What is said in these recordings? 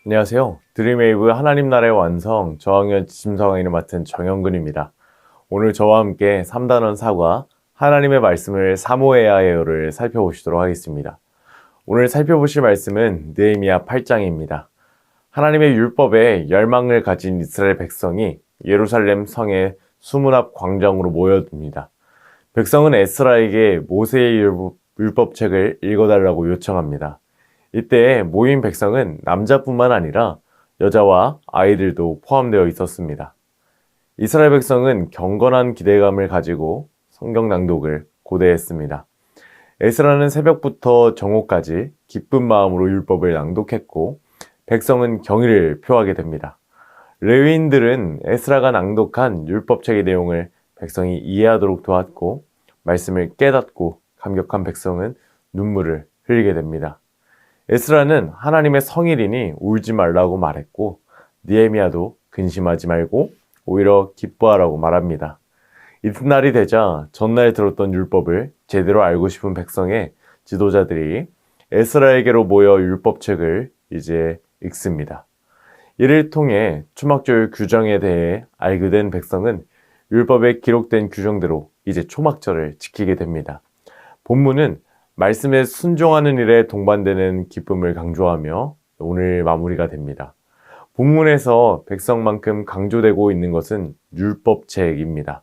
안녕하세요. 드림웨이브 하나님 나라의 완성 저학년 지침서강의를 맡은 정영근입니다. 오늘 저와 함께 3단원 사과 하나님의 말씀을 사모해야 해요를 살펴보시도록 하겠습니다. 오늘 살펴보실 말씀은 느헤미야 8장입니다. 하나님의 율법에 열망을 가진 이스라엘 백성이 예루살렘 성의 수문 앞 광장으로 모여듭니다. 백성은 에스라에게 모세의 율법책을 읽어달라고 요청합니다. 이때 모인 백성은 남자뿐만 아니라 여자와 아이들도 포함되어 있었습니다. 이스라엘 백성은 경건한 기대감을 가지고 성경 낭독을 고대했습니다. 에스라는 새벽부터 정오까지 기쁜 마음으로 율법을 낭독했고 백성은 경의를 표하게 됩니다. 레위인들은 에스라가 낭독한 율법책의 내용을 백성이 이해하도록 도왔고 말씀을 깨닫고 감격한 백성은 눈물을 흘리게 됩니다. 에스라는 하나님의 성일이니 울지 말라고 말했고 느헤미야도 근심하지 말고 오히려 기뻐하라고 말합니다. 이튿날이 되자 전날 들었던 율법을 제대로 알고 싶은 백성의 지도자들이 에스라에게로 모여 율법책을 이제 읽습니다. 이를 통해 초막절 규정에 대해 알게 된 백성은 율법에 기록된 규정대로 이제 초막절을 지키게 됩니다. 본문은 말씀에 순종하는 일에 동반되는 기쁨을 강조하며 오늘 마무리가 됩니다. 본문에서 백성만큼 강조되고 있는 것은 율법책입니다.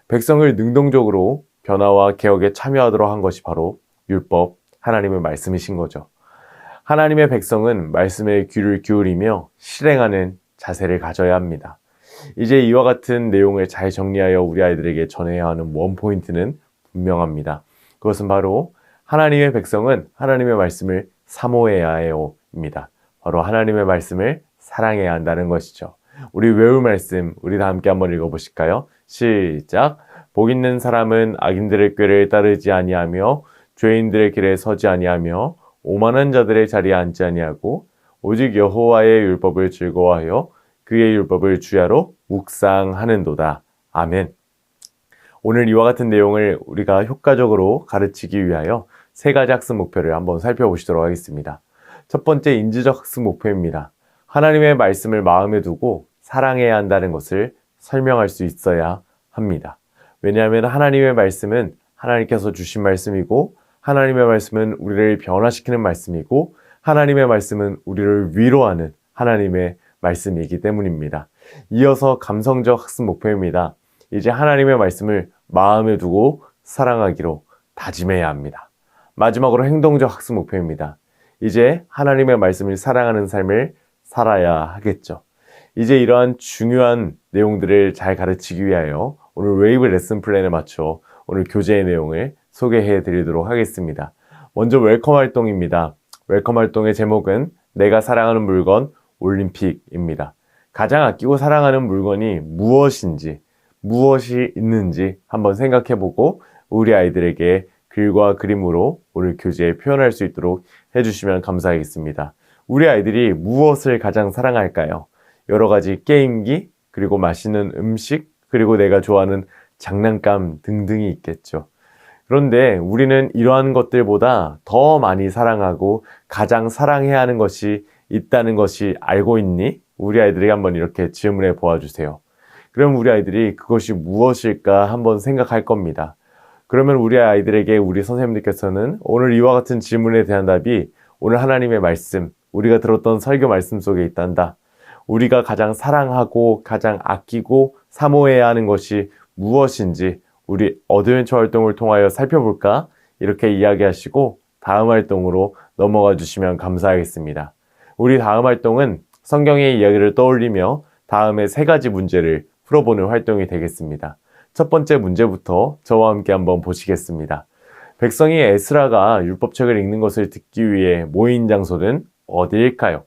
백성을 능동적으로 변화와 개혁에 참여하도록 한 것이 바로 율법, 하나님의 말씀이신 거죠. 하나님의 백성은 말씀에 귀를 기울이며 실행하는 자세를 가져야 합니다. 이제 이와 같은 내용을 잘 정리하여 우리 아이들에게 전해야 하는 원포인트는 분명합니다. 그것은 바로 하나님의 백성은 하나님의 말씀을 사모해야 해요입니다. 바로 하나님의 말씀을 사랑해야 한다는 것이죠. 우리 외울 말씀 우리 다 함께 한번 읽어보실까요? 시작. 복 있는 사람은 악인들의 꾀를 따르지 아니하며 죄인들의 길에 서지 아니하며 오만한 자들의 자리에 앉지 아니하고 오직 여호와의 율법을 즐거워하여 그의 율법을 주야로 묵상하는도다. 아멘. 오늘 이와 같은 내용을 우리가 효과적으로 가르치기 위하여 세 가지 학습 목표를 한번 살펴보시도록 하겠습니다. 첫 번째 인지적 학습 목표입니다. 하나님의 말씀을 마음에 두고 사랑해야 한다는 것을 설명할 수 있어야 합니다. 왜냐하면 하나님의 말씀은 하나님께서 주신 말씀이고 하나님의 말씀은 우리를 변화시키는 말씀이고 하나님의 말씀은 우리를 위로하는 하나님의 말씀이기 때문입니다. 이어서 감성적 학습 목표입니다. 이제 하나님의 말씀을 마음에 두고 사랑하기로 다짐해야 합니다. 마지막으로 행동적 학습 목표입니다. 이제 하나님의 말씀을 사랑하는 삶을 살아야 하겠죠. 이제 이러한 중요한 내용들을 잘 가르치기 위하여 오늘 웨이브 레슨 플랜에 맞춰 오늘 교재의 내용을 소개해 드리도록 하겠습니다. 먼저 웰컴 활동입니다. 웰컴 활동의 제목은 내가 사랑하는 물건 올림픽입니다. 가장 아끼고 사랑하는 물건이 무엇인지 무엇이 있는지 한번 생각해보고 우리 아이들에게 글과 그림으로 오늘 교재에 표현할 수 있도록 해주시면 감사하겠습니다. 우리 아이들이 무엇을 가장 사랑할까요? 여러 가지 게임기, 그리고 맛있는 음식, 그리고 내가 좋아하는 장난감 등등이 있겠죠. 그런데 우리는 이러한 것들보다 더 많이 사랑하고 가장 사랑해야 하는 것이 있다는 것이 알고 있니? 우리 아이들에게 한번 이렇게 질문해 보아주세요. 그럼 우리 아이들이 그것이 무엇일까 한번 생각할 겁니다. 그러면 우리 아이들에게 우리 선생님들께서는 오늘 이와 같은 질문에 대한 답이 오늘 하나님의 말씀, 우리가 들었던 설교 말씀 속에 있단다. 우리가 가장 사랑하고 가장 아끼고 사모해야 하는 것이 무엇인지 우리 어드벤처 활동을 통하여 살펴볼까? 이렇게 이야기하시고 다음 활동으로 넘어가 주시면 감사하겠습니다. 우리 다음 활동은 성경의 이야기를 떠올리며 다음에 세 가지 문제를 풀어보는 활동이 되겠습니다. 첫 번째 문제부터 저와 함께 한번 보시겠습니다. 백성이 에스라가 율법책을 읽는 것을 듣기 위해 모인 장소는 어디일까요?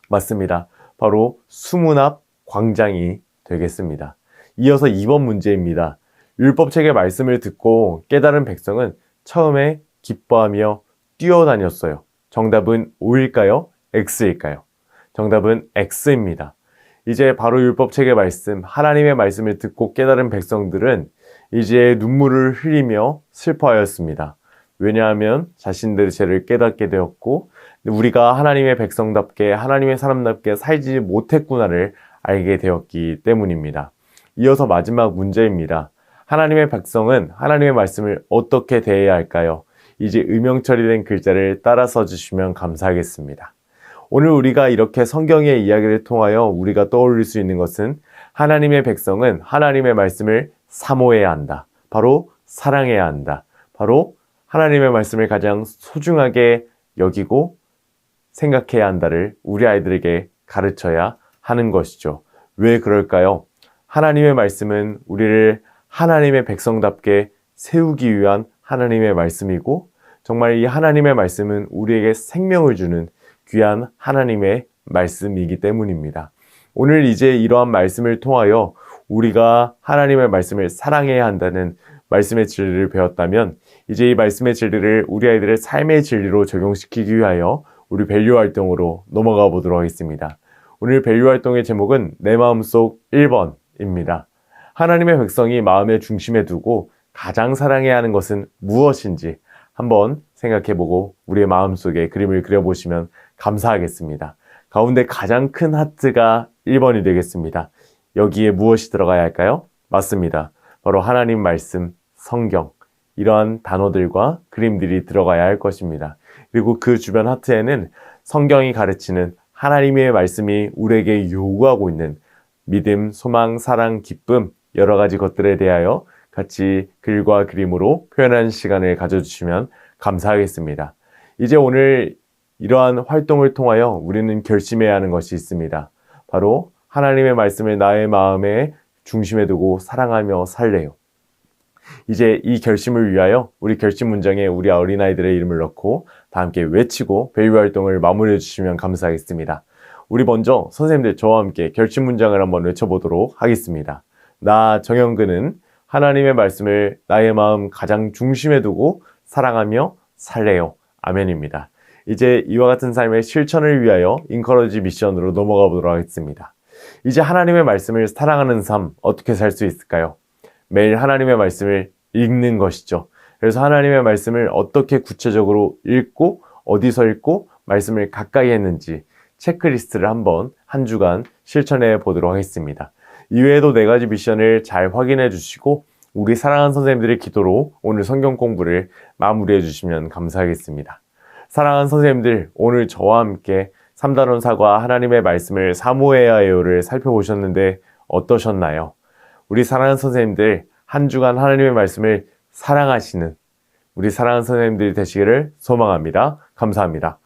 맞습니다. 바로 수문 앞 광장이 되겠습니다. 이어서 2번 문제입니다. 율법책의 말씀을 듣고 깨달은 백성은 처음에 기뻐하며 뛰어다녔어요. 정답은 O일까요? X일까요? 정답은 X입니다. 이제 바로 율법책의 말씀, 하나님의 말씀을 듣고 깨달은 백성들은 이제 눈물을 흘리며 슬퍼하였습니다. 왜냐하면 자신들의 죄를 깨닫게 되었고 우리가 하나님의 백성답게 하나님의 사람답게 살지 못했구나를 알게 되었기 때문입니다. 이어서 마지막 문제입니다. 하나님의 백성은 하나님의 말씀을 어떻게 대해야 할까요? 이제 음영 처리된 글자를 따라 써주시면 감사하겠습니다. 오늘 우리가 이렇게 성경의 이야기를 통하여 우리가 떠올릴 수 있는 것은 하나님의 백성은 하나님의 말씀을 사모해야 한다. 바로 사랑해야 한다. 바로 하나님의 말씀을 가장 소중하게 여기고 생각해야 한다를 우리 아이들에게 가르쳐야 하는 것이죠. 왜 그럴까요? 하나님의 말씀은 우리를 하나님의 백성답게 세우기 위한 하나님의 말씀이고 정말 이 하나님의 말씀은 우리에게 생명을 주는 귀한 하나님의 말씀이기 때문입니다. 오늘 이제 이러한 말씀을 통하여 우리가 하나님의 말씀을 사랑해야 한다는 말씀의 진리를 배웠다면 이제 이 말씀의 진리를 우리 아이들의 삶의 진리로 적용시키기 위하여 우리 밸류 활동으로 넘어가 보도록 하겠습니다. 오늘 밸류 활동의 제목은 내 마음속 1번입니다. 하나님의 백성이 마음의 중심에 두고 가장 사랑해야 하는 것은 무엇인지 한번 생각해보고 우리의 마음속에 그림을 그려보시면 감사하겠습니다. 가운데 가장 큰 하트가 1번이 되겠습니다. 여기에 무엇이 들어가야 할까요? 맞습니다. 바로 하나님 말씀, 성경 이러한 단어들과 그림들이 들어가야 할 것입니다. 그리고 그 주변 하트에는 성경이 가르치는 하나님의 말씀이 우리에게 요구하고 있는 믿음, 소망, 사랑, 기쁨 여러 가지 것들에 대하여 같이 글과 그림으로 표현하는 시간을 가져주시면 감사하겠습니다. 이제 오늘 이러한 활동을 통하여 우리는 결심해야 하는 것이 있습니다. 바로 하나님의 말씀을 나의 마음의 중심에 두고 사랑하며 살래요. 이제 이 결심을 위하여 우리 결심 문장에 우리 어린아이들의 이름을 넣고 다 함께 외치고 밸류 활동을 마무리해 주시면 감사하겠습니다. 우리 먼저 선생님들 저와 함께 결심 문장을 한번 외쳐보도록 하겠습니다. 나 정영근은 하나님의 말씀을 나의 마음 가장 중심에 두고 사랑하며 살래요. 아멘입니다. 이제 이와 같은 삶의 실천을 위하여 인커러지 미션으로 넘어가 보도록 하겠습니다. 이제 하나님의 말씀을 사랑하는 삶 어떻게 살 수 있을까요? 매일 하나님의 말씀을 읽는 것이죠. 그래서 하나님의 말씀을 어떻게 구체적으로 읽고 어디서 읽고 말씀을 가까이 했는지 체크리스트를 한번 한 주간 실천해 보도록 하겠습니다. 이외에도 4가지 미션을 잘 확인해 주시고 우리 사랑하는 선생님들의 기도로 오늘 성경 공부를 마무리해 주시면 감사하겠습니다. 사랑하는 선생님들, 오늘 저와 함께 3단원 사과 하나님의 말씀을 사모해야 해요를 살펴보셨는데 어떠셨나요? 우리 사랑하는 선생님들, 한 주간 하나님의 말씀을 사랑하시는 우리 사랑하는 선생님들이 되시기를 소망합니다. 감사합니다.